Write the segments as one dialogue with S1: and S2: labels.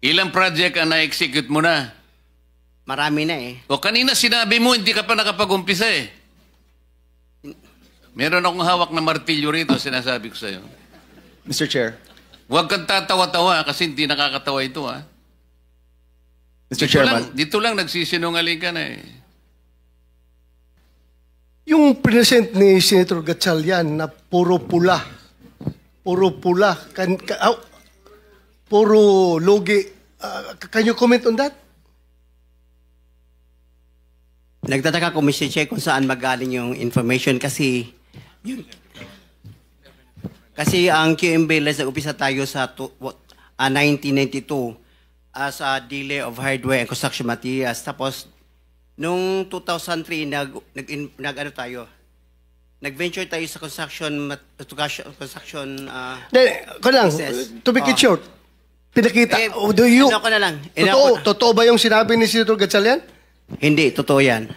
S1: Ilang project ang na-execute mo na?
S2: Marami na eh.
S1: O kanina sinabi mo, hindi ka pa nakapag-umpisa eh. Meron akong hawak na martilyo rito, sinasabi ko sa'yo.
S3: Mr. Chair.
S1: Huwag kang tatawa-tawa kasi hindi nakakatawa ito, ha?
S3: Mr. Chairman.
S1: Dito lang nagsisinungaling ka na eh.
S4: Yung present ni Senator Gatchalian na puro pula. Puro pula. Puro logi. Can you comment on that?
S2: Nagtataka ko, Mr. Chair, kung saan magaling yung information kasi ang QMB, nag-upisa tayo sa 1992 as a dealer of hardware and construction materials. Tapos, noong 2003, nag-venture tayo sa construction
S4: To make it short, pinakita. Totoo ba yung sinabi ni Senator Gatchalian?
S2: Hindi, totoo yan.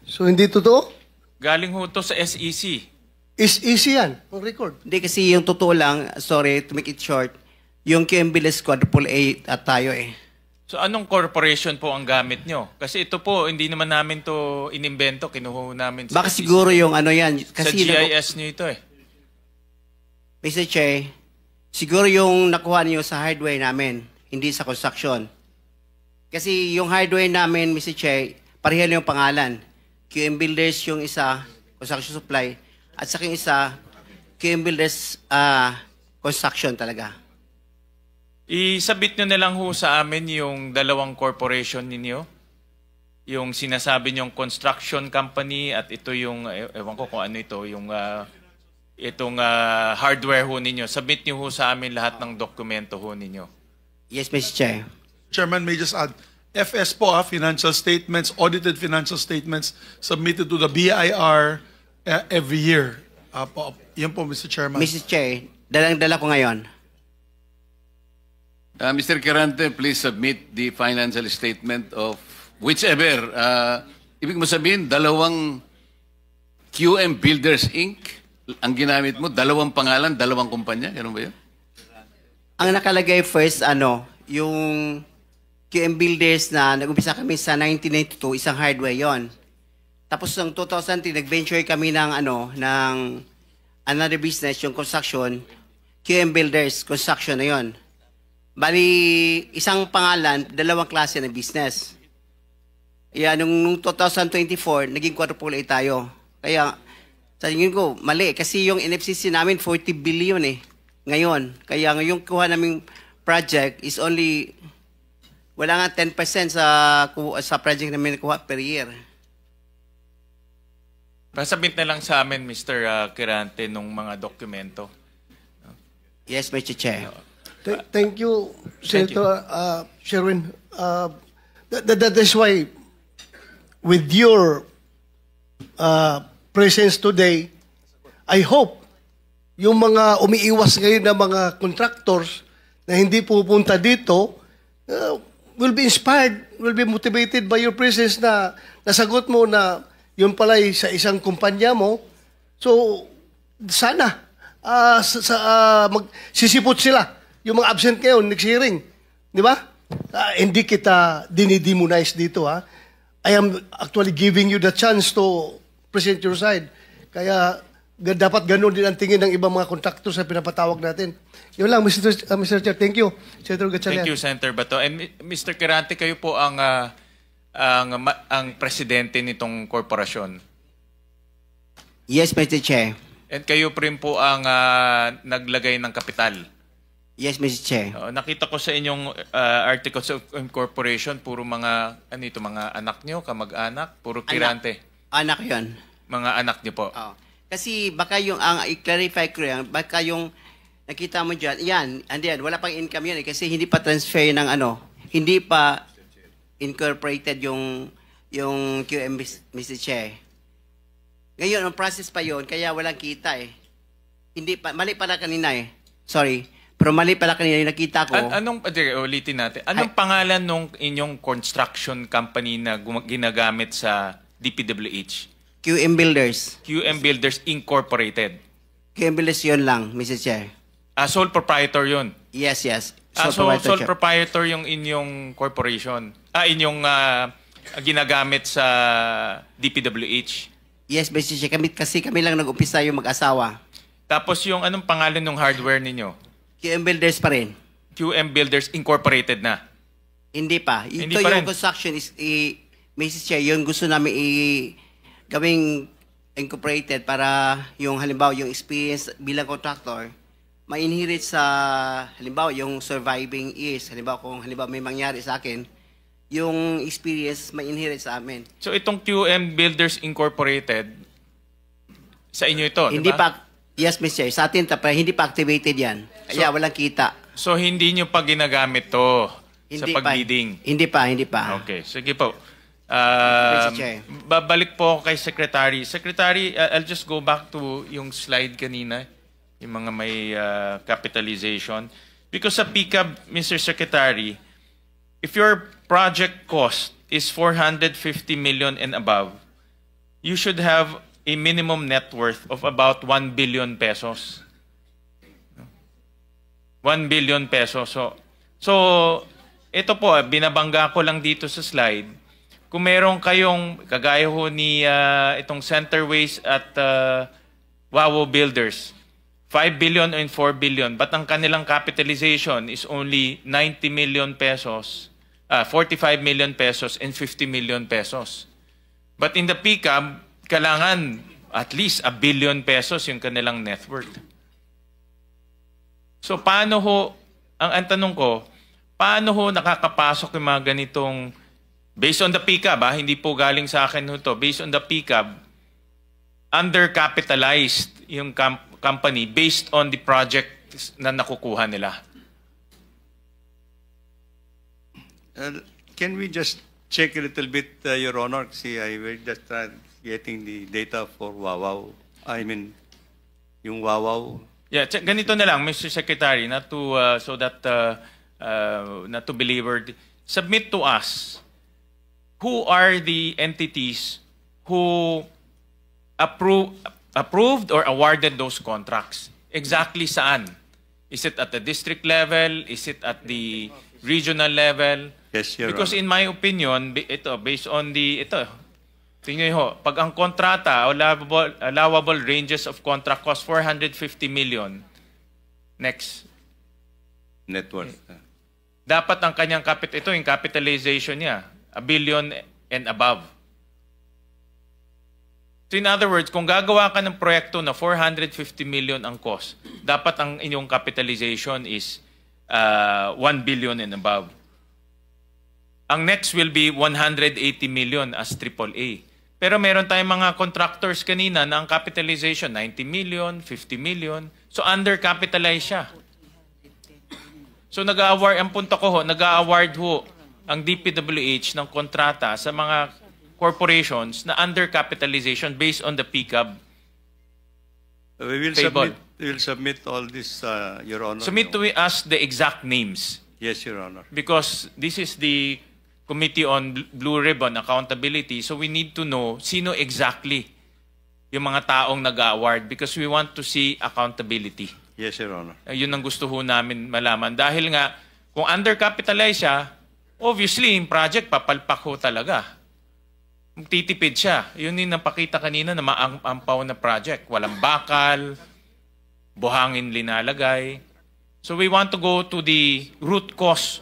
S4: So, hindi totoo?
S5: Galing ho to sa SEC.
S4: Is easy yan, on record.
S2: Hindi, kasi yung totoo lang, sorry, to make it short, yung QMB list quadruple A at tayo eh.
S5: So anong corporation po ang gamit nyo? Kasi ito po, hindi naman namin to inimbento, kinuha namin sa
S2: Baka
S5: SEC.
S2: siguro yung ano yan. Kasi
S5: sa GIS nyo ito eh.
S2: Mr. Che, siguro yung nakuha niyo sa hardware namin, hindi sa construction. Kasi yung hardware namin, Mr. Che, pareho yung pangalan. QM Builders yung isa, construction supply, at sa yung isa, QM Builders construction talaga.
S5: I-submit nyo na lang ho sa amin yung dalawang corporation ninyo. Yung sinasabi nyong construction company at ito yung, ewan ko kung ano ito, yung itong hardware ho ninyo. Submit nyo ho sa amin lahat ng dokumento ho ninyo.
S2: Yes, Mr. Chair.
S6: Chairman, may just add, FS po, financial statements, audited financial statements submitted to the BIR every year. Yan po, Mr. Chairman.
S2: Mr. Chair, dalang-dala ko ngayon.
S1: Mr. Quirante, please submit the financial statement of whichever. Ibig mo sabihin, dalawang QM Builders Inc. ang ginamit mo, dalawang pangalan, dalawang kumpanya, ganun ba yun?
S2: Ang nakalagay first, yung QM Builders na nag-umpisa kami sa 1992, isang hardware yon. Tapos ng 2003, nag-venture kami ng another business, yung construction, QM Builders, construction na yon. Bali, isang pangalan, dalawang klase ng business. Kaya nung 2024, naging quadruple A tayo. Kaya, sa tingin ko, mali. Kasi yung NFCC namin, 40 billion eh. Ngayon. Kaya ngayong kuha naming project is only, wala nga 10% sa project namin nakuha per year.
S5: Pasabit na lang sa amin, Mr. Quirante, nung mga dokumento.
S2: Yes, Mr. Chair.
S4: Thank you, Senator Sherwin. That is why, with your presence today, I hope yung mga umiiwas ngayon na mga contractors na hindi pupunta dito will be inspired, will be motivated by your presence na nasagot mo na yun pala sa isang kumpanya mo. So, sana magsisipot sila. Yung mga absent ngayon, next hearing. Di ba? Hindi kita dinidemonize dito, ha? I am actually giving you the chance to present your side. Kaya dapat ganun din ang tingin ng ibang mga contractors na pinapatawag natin. Yun lang, Mr. Chair. Thank you, Senator Gatchalian.
S5: Thank you, Senator Bato. And Mr. Quirante, kayo po ang presidente nitong korporasyon.
S2: Yes, Mr. Chair.
S5: And kayo rin po ang naglagay ng kapital.
S2: Yes, Mr. Chair.
S5: Nakita ko sa inyong articles of incorporation, puro mga, mga anak nyo, kamag-anak, puro Quirante.
S2: Anak yon.
S5: Mga anak nyo po.
S2: Kasi baka yung, i-clarify ko yan, baka yung nakita mo dyan, yan, wala pang income yan kasi hindi pa transfer ng hindi pa incorporated yung QM, Mr. Chair. Ngayon, ang process pa yon kaya walang kita eh. Hindi pa, mali pala kanina eh. Sorry. Pero mali pala kanina yung nakita ko.
S5: Ulitin natin. Anong pangalan nung inyong construction company na ginagamit sa DPWH?
S2: QM Builders.
S5: QM Builders Incorporated.
S2: QM Builders yun lang, Mr. Chair.
S5: Sole proprietor yun?
S2: Yes. Sole proprietor,
S5: sole
S2: Chair.
S5: proprietor yung inyong corporation. Inyong ginagamit sa DPWH.
S2: Yes, Mr. Chair. Kasi kami lang nag-umpisa yung mag-asawa.
S5: Tapos yung anong pangalan ng hardware ninyo?
S2: QM Builders pa rin.
S5: QM Builders Incorporated na.
S2: Hindi pa.
S5: Hindi
S2: Ito
S5: pa
S2: yung
S5: rin.
S2: construction is, Mrs. Chair, yung gusto namin gawing incorporated para yung halimbawa yung experience bilang contractor, ma-inherit sa halimbawa yung surviving years. Halimbawa kung halimbawa may mangyari sa akin, yung experience ma-inherit sa amin.
S5: So itong QM Builders Incorporated, sa inyo ito,
S2: Hindi
S5: di ba?
S2: pa, yes, Mr. Chair, sa atin, hindi pa activated yan. Kaya walang kita.
S5: So hindi nyo pa ginagamit to sa pag-bidding?
S2: Hindi pa.
S5: Okay, sige po.
S2: Mr. Chair.
S5: Babalik po ako kay Secretary. Secretary, I'll just go back to yung slide kanina, yung mga may capitalization. Because sa PCAB, Mr. Secretary, if your project cost is 450 million and above, you should have a minimum net worth of about 1 billion pesos. 1 billion pesos. So ito po, binabangga ko lang dito sa slide. Kung meron kayong, kagaya ho ni itong Centerways at Wawo Builders, 5 billion and 4 billion, but ang kanilang capitalization is only 90 million pesos, 45 million pesos and 50 million pesos. But in the PCAB, kailangan at least 1 billion pesos yung kanilang net worth. So paano ho, ang tanong ko, paano ho nakakapasok yung mga ganitong, based on the PCAB, hindi po galing sa akin ho to, based on the PCAB, undercapitalized yung company based on the project na nakukuha nila?
S7: Can we just check a little bit, Your Honor? See, I will just getting the data for Wawaw. I mean, yung Wawaw.
S5: Yeah, ganito na lang, Mr. Secretary, not to so that not to belabor. Submit to us who are the entities who approved or awarded those contracts. Exactly saan? Is it at the district level? Is it at the regional level?
S7: Yes, Your
S5: Because
S7: Honor.
S5: in my opinion, based on tingnan ho, pag ang kontrata, allowable ranges of contract cost 450 million. Next.
S7: Net worth.
S5: Dapat ang kanyang yung capitalization niya, 1 billion and above. So in other words, kung gagawa ka ng proyekto na 450 million ang cost, dapat ang inyong capitalization is 1 billion and above. Ang next will be 180 million as AAA. Pero meron tayong mga contractors kanina na ang capitalization 90 million, 50 million. So undercapitalized siya. So nag-award, ang punto ko ho, nag-award ho ang DPWH ng kontrata sa mga corporations na undercapitalization based on the PCAB.
S7: We will submit all this, Your Honor.
S5: Submit to us the exact names.
S7: Yes, Your Honor.
S5: Because this is the Committee on Blue Ribbon Accountability, so we need to know sino exactly yung mga taong nag-award because we want to see accountability.
S7: Yes, Your Honor.
S5: Yun ang gusto ho namin malaman. Dahil nga, kung undercapitalized siya, obviously, yung project, papalpak ho talaga. Titipid siya. Yun yung napakita kanina na maampaw na project. Walang bakal, buhangin linalagay. So we want to go to the root cause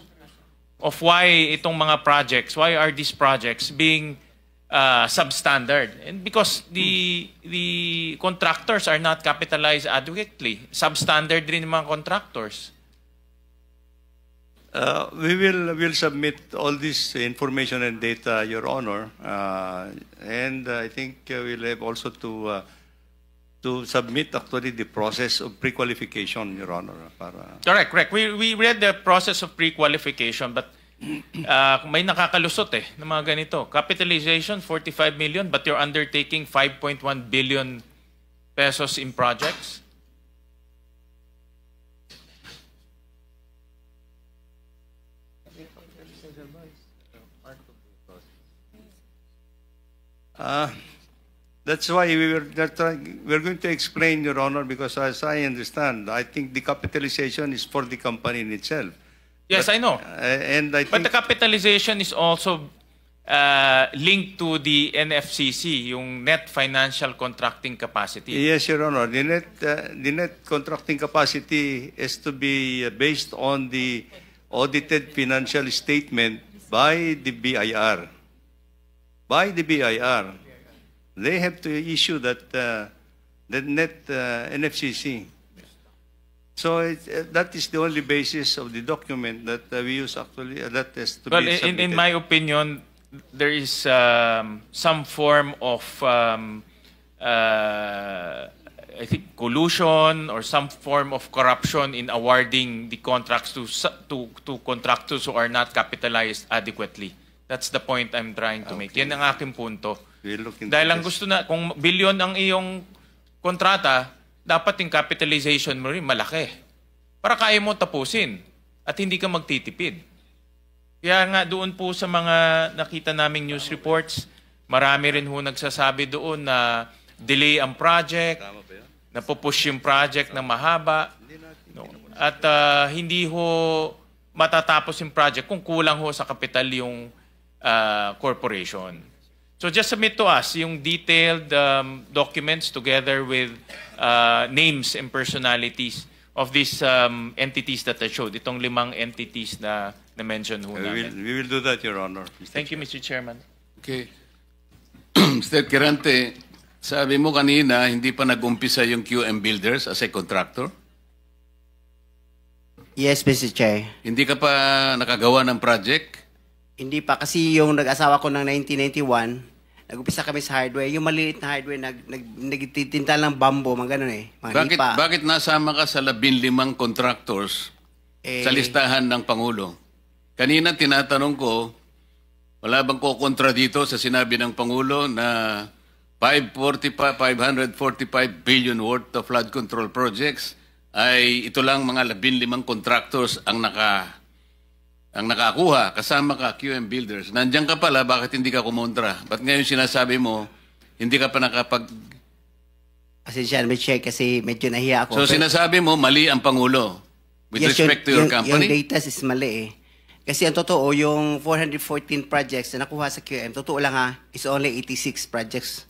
S5: of why itong mga projects, why are these projects being substandard? And because the contractors are not capitalized adequately. Substandard rin yung mga contractors.
S7: We'll submit all this information and data, Your Honor, and I think we'll have also to submit actually the process of pre-qualification, Your Honor.
S5: Correct. We read the process of pre-qualification, but may nakakalusot ng mga ganito. Capitalization, 45 million, but you're undertaking 5.1 billion pesos in projects.
S7: That's why we're going to explain, Your Honor, because as I understand, I think the capitalization is for the company in itself.
S5: Yes, I know.
S7: And I
S5: But
S7: think
S5: the capitalization is also linked to the NFCC, yung net financial contracting capacity.
S7: yes, Your Honor, the net contracting capacity is to be based on the audited financial statement by the BIR. By the BIR. They have to issue that net NFCC. So that is the only basis of the document that we use actually. That is to
S5: Well,
S7: be submitted.
S5: in my opinion, there is some form of, I think, collusion or some form of corruption in awarding the contracts to contractors who are not capitalized adequately. That's the point I'm trying to make. Yan ang aking punto.
S7: We'll look into
S5: Dahil ang
S7: this.
S5: gusto na, kung bilyon ang iyong kontrata, dapat yung capitalization mo rin malaki. Para kaya mo tapusin at hindi ka magtitipid. Kaya nga doon po sa mga nakita naming news reports, marami rin ho nagsasabi doon na delay ang project, napupush yung project ng mahaba, no? At hindi ho matatapos yung project kung kulang ho sa kapital yung corporation. So just submit to us yung detailed documents together with names and personalities of these entities that I showed. Itong 5 entities na na-mention ho namin.
S7: We will do that, Your Honor.
S5: Thank you, Mr. Chairman.
S1: Okay. Mr. Kirante, sabi mo kanina, hindi pa nag-umpisa yung QM Builders as a contractor?
S2: Yes, Mr. Chair.
S1: Hindi ka pa nakagawa ng project?
S2: Hindi pa kasi yung nag-asawa ko ng 1991, nag-upisa kami sa hardware. Yung maliit na hardware, nagtitinta ng bambo, mga ganun eh. Mga lipa.
S1: Bakit nasama ka sa 15 contractors sa listahan ng Pangulo? Kanina tinatanong ko, wala bang kukontra dito sa sinabi ng Pangulo na 545 billion worth of flood control projects ay ito lang mga 15 contractors ang nakakuha, kasama ka, QM Builders. Nandiyan ka pala, bakit hindi ka kumontra? Ba't ngayon sinasabi mo, hindi ka pa nakapag...
S2: Pasensya na, Mr. Chair, kasi medyo nahiya ako.
S1: So sinasabi mo, mali ang Pangulo with
S2: Yes,
S1: respect to your
S2: yung
S1: company?
S2: data is mali eh. Kasi ang totoo, yung 414 projects na nakuha sa QM, totoo lang ha, is only 86 projects.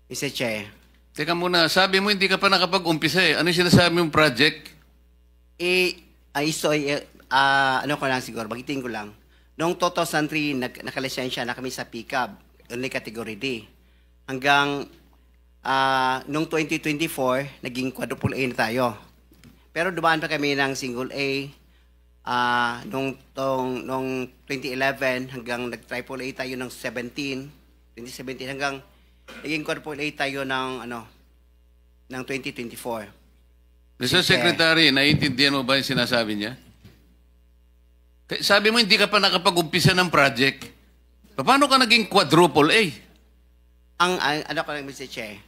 S2: Mr. Chair.
S1: Teka muna, sabi mo hindi ka pa nakapag-umpisa eh. Ano yung sinasabi mong project?
S2: Ano ko lang siguro, bagitin ko lang. Noong 2003, nakalisensya na kami sa PCAB, only category D. Hanggang noong 2024, naging quadruple A na tayo. Pero dumaan pa kami ng single A. Noong 2011, hanggang nag-triple A tayo ng 2017 hanggang naging quadruple A tayo ng 2024.
S1: Mr. Secretary, naiintindihan mo ba yung sinasabi niya? Sabi mo hindi ka pa nakapag-umpisa ng project. Paano ka naging quadruple A?
S2: Ano ko lang, Mr. Chair,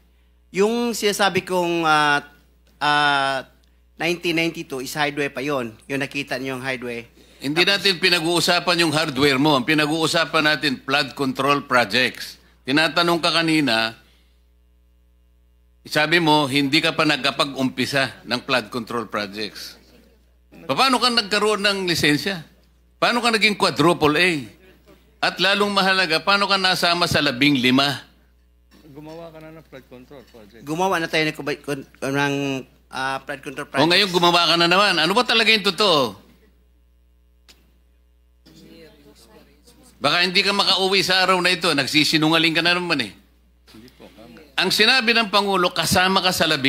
S2: yung sinasabi kong 1992 is hardware pa yon. Yung nakita niyo yung hardware.
S1: Hindi natin pinag-uusapan yung hardware mo. Ang pinag-uusapan natin, flood control projects. Tinatanong ka kanina, sabi mo, hindi ka pa nagkapag-umpisa ng flood control projects. Paano ka nagkaroon ng lisensya? Paano ka naging quadruple A? At lalong mahalaga, paano ka nasama sa 15?
S7: Gumawa ka na ng flood control project.
S2: Gumawa na tayo ng flood control project.
S1: O ngayon gumawa ka na naman. Ano ba talaga yung totoo? Baka hindi ka makauwi sa araw na ito. Nagsisinungaling ka na naman eh. Ang sinabi ng Pangulo, kasama ka sa 15.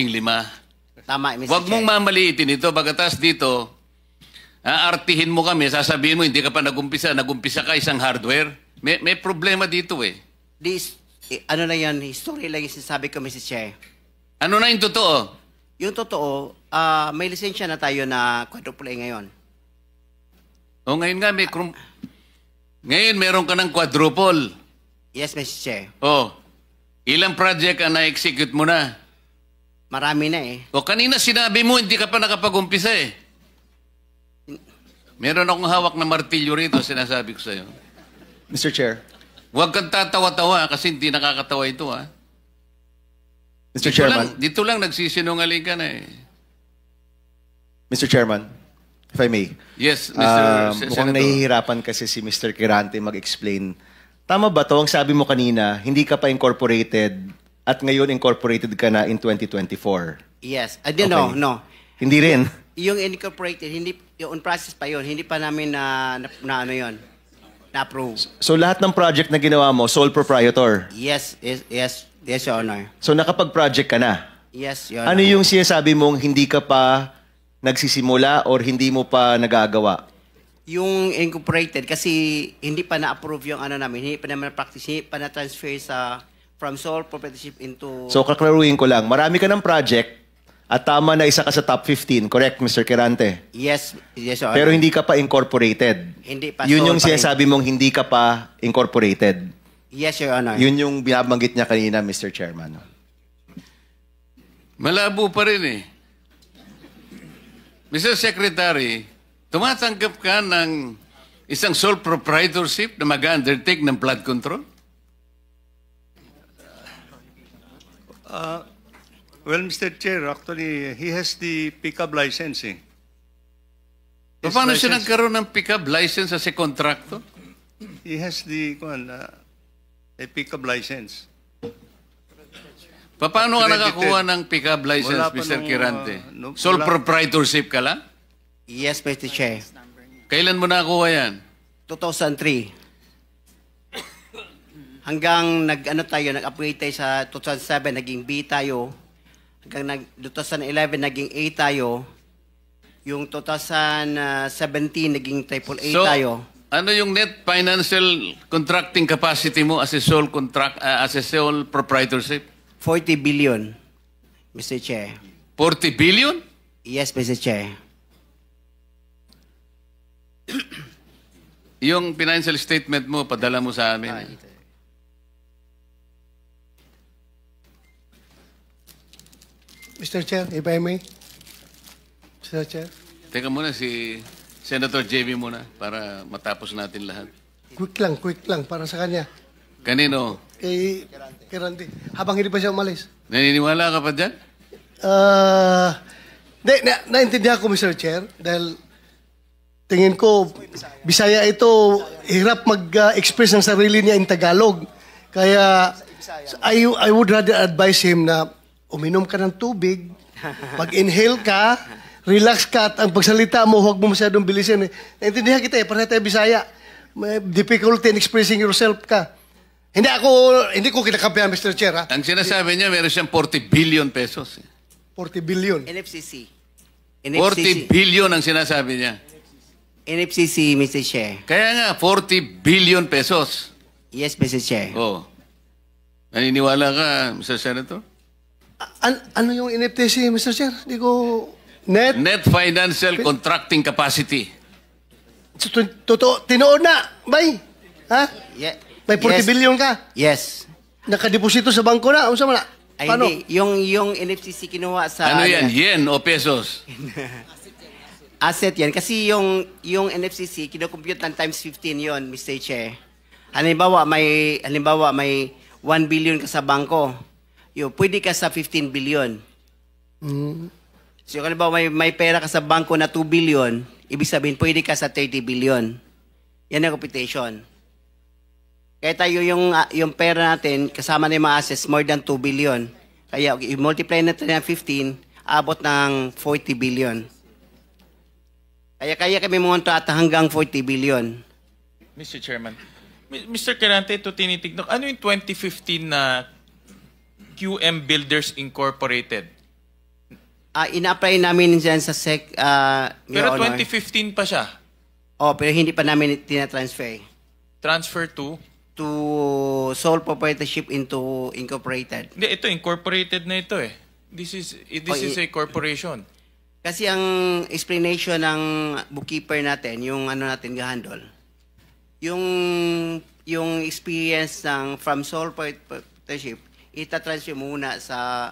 S2: Tama, Mr.
S1: Huwag
S2: Chair.
S1: mong mamaliitin ito. Pagkatas dito, aartihin mo kami, sasabihin mo, hindi ka pa nagumpisa ka isang hardware. May problema dito eh.
S2: Ano na yan, history lang yung sinasabi ko, Mr. Chair.
S1: Ano na yung totoo?
S2: Yung totoo, may lisensya na tayo na quadruple A ngayon.
S1: O ngayon nga, ngayon meron ka ng quadruple.
S2: Yes, Mr. Chair.
S1: O, ilang project ang na-execute mo na?
S2: Marami na eh.
S1: O kanina sinabi mo, hindi ka pa nakapag-umpisa eh. Meron akong hawak na martilyo rito, sinasabi ko sa'yo.
S3: Mr. Chair.
S1: Huwag kang tatawa-tawa kasi hindi nakakatawa ito ha.
S3: Mr. Chairman.
S1: Dito lang nagsisinungaling ka na eh.
S3: Mr. Chairman. If I may.
S1: Yes, Mr.
S3: Mukhang
S1: Senator.
S3: nahihirapan kasi si Mr. Quirante mag-explain. Tama ba to? Ang sabi mo kanina, hindi ka pa incorporated at ngayon incorporated ka na in 2024.
S2: Yes. I don't know,
S3: Okay.
S2: no.
S3: Hindi rin.
S2: Yung incorporated, hindi, yung on process pa yun, hindi pa namin na ano yun, na-approve.
S3: So lahat ng project na ginawa mo, sole proprietor.
S2: Yes, Your Honor.
S3: So nakapag-project ka na.
S2: Yes, Your Honor.
S3: Ano yung sinasabi mong hindi ka pa nagsisimula or hindi mo pa nagagawa?
S2: Yung incorporated, kasi hindi pa na-approve yung ano namin, hindi pa naman na-practice, hindi pa na-transfer from sole proprietorship into...
S3: So kaklaruhin ko lang, marami ka ng project at tama na isa ka sa top 15, correct, Mr. Quirante?
S2: Yes, Your Honor.
S3: Pero hindi ka pa incorporated.
S2: Hindi pa.
S3: Yun
S2: sole
S3: yung
S2: pa rin.
S3: sinasabi mong hindi ka pa incorporated.
S2: Yes, Your Honor.
S3: Yun yung binabanggit niya kanina, Mr. Chairman.
S1: Malabo pa rin eh. Mr. Secretary, tumatanggap ka ng isang sole proprietorship na mag-undertake ng flood control?
S7: Well, Mr. Chair, actually, he has the pickup licensing. His
S1: Paano siya
S7: license-
S1: nagkaroon ng pick-up license as a contractor?
S7: He has the a pickup license.
S1: Paano ka
S7: Accredited.
S1: nakakuha ng pick-up license,
S7: Wala pa
S1: Mr.
S7: nung,
S1: Quirante?
S7: no-
S1: Sole
S7: wala.
S1: proprietorship ka lang?
S2: Yes, Mr. Chair.
S1: Kailan mo nakakuha yan?
S2: 2003. Hanggang nag-upgrade tayo sa 2007, naging B tayo. Hanggang 2011, naging A tayo. Yung 2017, naging triple A tayo.
S1: ano yung net financial contracting capacity mo as a sole proprietorship?
S2: 40 billion, Mr. Chair.
S1: 40 billion?
S2: Yes, Mr. Chair.
S1: Yung financial statement mo, padala mo sa amin.
S4: Mr. Chair, if I may. Mr. Chair.
S1: Teka muna, si Senator JB muna para matapos natin lahat.
S4: Quick lang para sa kanya.
S1: Kanino?
S4: Kay Randy. Habang hindi pa siya umalis.
S1: Naniniwala ka pa dyan?
S4: Naintindihan ko, Mr. Chair, dahil tingin ko, Bisaya ito, hirap mag-express ng sarili niya in Tagalog. Kaya, I would rather advise him na uminom ka ng tubig, mag-inhale ka, relax ka, at ang pagsalita mo, huwag mo masyadong bilisin. Naintindihan kita para tayo Bisaya. May difficulty in expressing yourself ka. Hindi ko kinakampihan, Mr. Chair, ha?
S1: Ang sinasabi niya, meron siyang 40 billion pesos.
S4: 40 billion.
S2: NFCC.
S1: 40 billion ang sinasabi niya.
S2: NFCC, Mr. Chair.
S1: Kaya nga, 40 billion pesos.
S2: Yes, Mr. Chair.
S1: Oh. Naniniwala ka, Mr. Senator?
S4: Ano yung NFTC, Mr. Chair? Hindi ko...
S1: Net financial contracting capacity.
S4: Totoo, tinoon na, bay. Ha?
S2: Yeah.
S4: May 40
S2: Yes.
S4: billion ka.
S2: Yes.
S4: Nakadeposito sa bangko na. Ano sa mga?
S2: Ay,
S4: Paano?
S2: hindi. Yung NFCC kinuha sa...
S1: Ano yan? Yen o pesos?
S2: Asset yan. Kasi yung NFCC, kinocompute ng times 15 yon, Mr. Chair. Halimbawa, may 1 billion ka sa bangko. Pwede ka sa 15 billion. So, halimbawa, may pera ka sa bangko na 2 billion, ibig sabihin, pwede ka sa 30 billion. Yan ang computation. Kaya tayo yung pera natin, kasama na yung mga assets, more than 2 billion. Kaya, i-multiply natin ng 15, abot ng 40 billion. Kaya kami monta at hanggang 40 billion.
S5: Mr. Chairman, Mr. Quirante, ito tinitignan. Ano yung 2015 na QM Builders Incorporated?
S2: Ina-apply namin dyan sa SEC,
S5: Pero
S2: Your Honor.
S5: 2015 pa siya.
S2: Pero hindi pa namin tinatransfer
S5: Transfer to?
S2: to sole proprietorship into incorporated.
S5: Hindi, ito, incorporated na ito eh. This is a corporation.
S2: Kasi ang explanation ng bookkeeper natin, yung ano natin gahandol, yung experience from sole proprietorship, itatransfer muna sa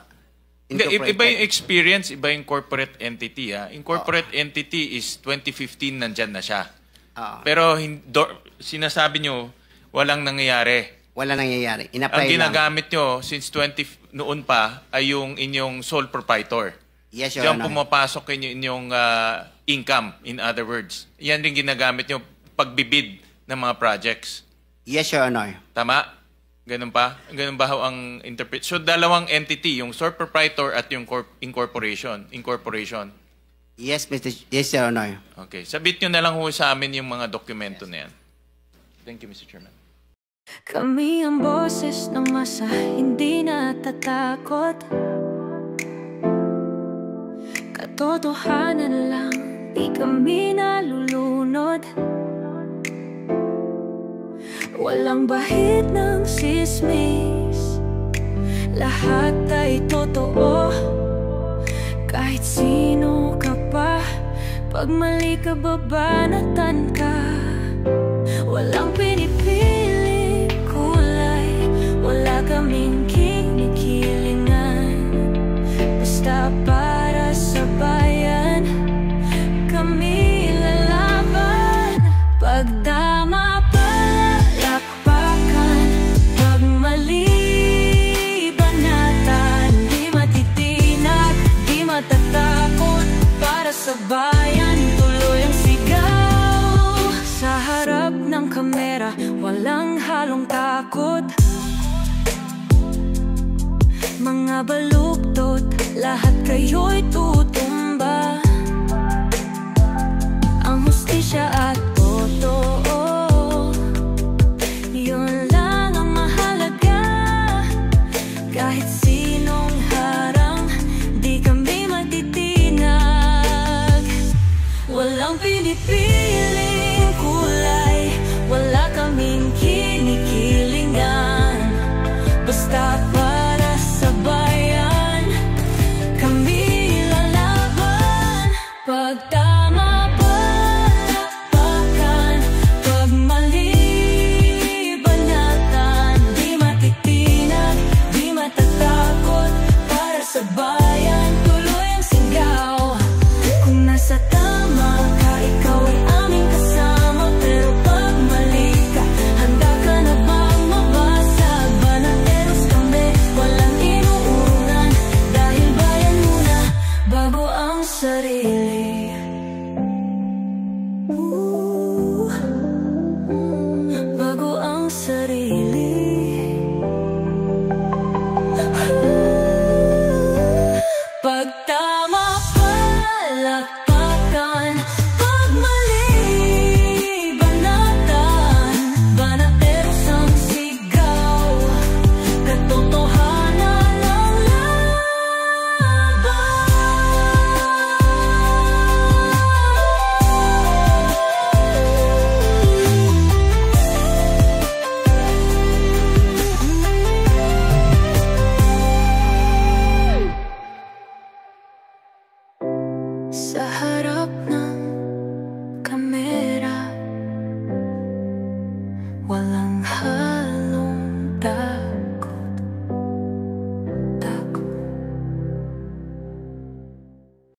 S5: Hindi,
S2: incorporated.
S5: iba yung experience, iba yung corporate entity. Ha? Incorporate entity is 2015 nandyan na siya. Pero sinasabi nyo, walang nangyayari.
S2: Wala nangyayari.
S5: Ang
S2: In-apply lang.
S5: ginagamit nyo since noon pa ay yung inyong sole proprietor.
S2: Yes, Your
S5: Diyan
S2: Honor.
S5: pumapasok inyong income, in other words. Yan rin ginagamit nyo pagbibid ng mga projects.
S2: Yes, Your Honor.
S5: Tama? Ganun pa? Ganun ba ang interpret? So, dalawang entity, yung sole proprietor at yung incorporation.
S2: Yes, Your Honor.
S5: Okay. Sabit nyo na lang ho sa amin yung mga dokumento na yan. Thank you, Mr. Chairman.
S8: Kami ang boses ng masa, hindi natatakot. Katotohanan lang, di kami nalulunod. Walang bahid ng sismis, lahat ay totoo. Kahit sino ka pa, pag mali ka babanatan ka. Walang pinipili kulay, wala kaming kinikilingan. Basta para sa bayan, kami lalaban. Pagdama palakpakan, pag mali banatan. Di matitinag, di matatakot, para sa bayan tuloy ang sigaw. Sa harap ng kamera, walang halong takot. Mga baluktot, lahat kayo'y tutumba. Ang hustisya at